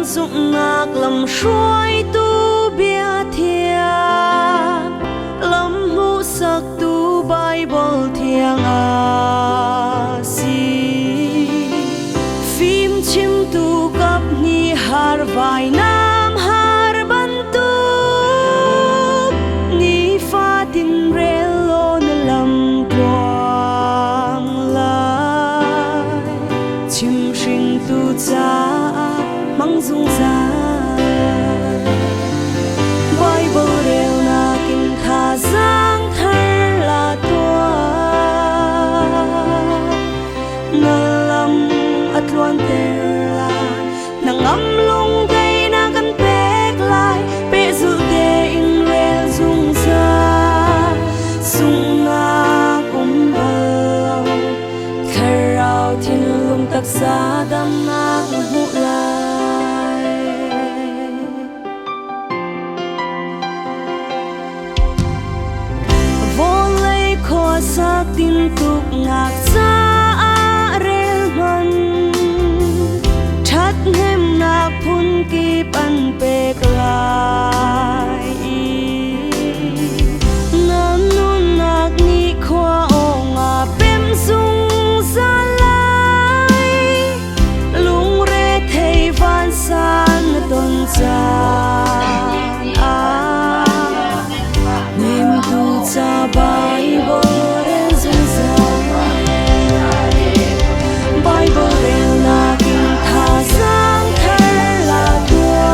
dụng ngạc lầm xuôi tu bia thiang lầm mu sắc tu Bible thiang si phim chim tu gấp ni har vai nam har ban tu ni pha tin relo na lam quang lai chim sinh tu cha mang dung ra Bible reo na kinh tha giang thar là tua na lam at luan ter la na ngam lung day na kan pek lai pe zu de in rel dung ra sung na kum bao kharao thiên lung tak sa dam na hu lai vô lấy kho sắc tin tục ngạc sa rel man hem na phun ki pan pek lai na nun nak ni khoa onga pem sung sa lai lung re thei van san ton chan nem tu cha Bible rel zung sa Bible rel na kinh tha giang thar là tua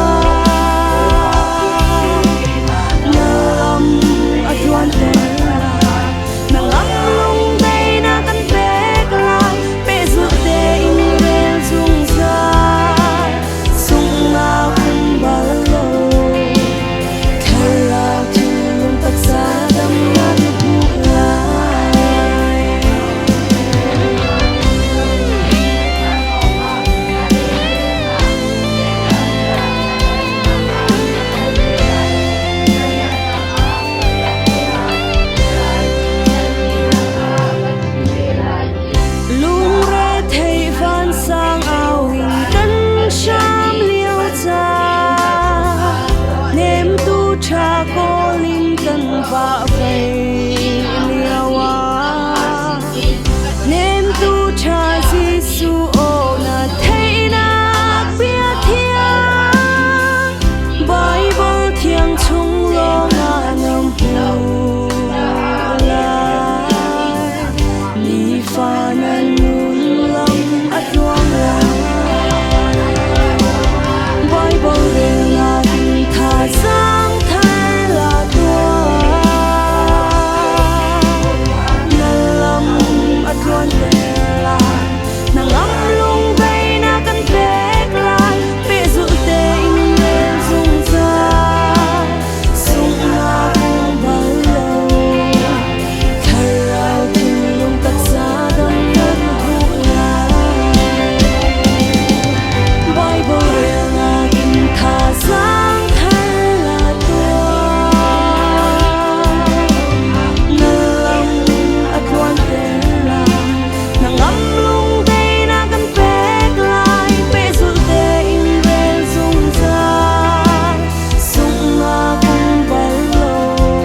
na lam at luan ter na ngam lung day na kan pek lai pe zu de in rel zung ra sung na kum balo kharao thiên lung tak sa dam na hu lai lung re thei van sang ao in kan sham liao cha nem tu cha ko ling kan va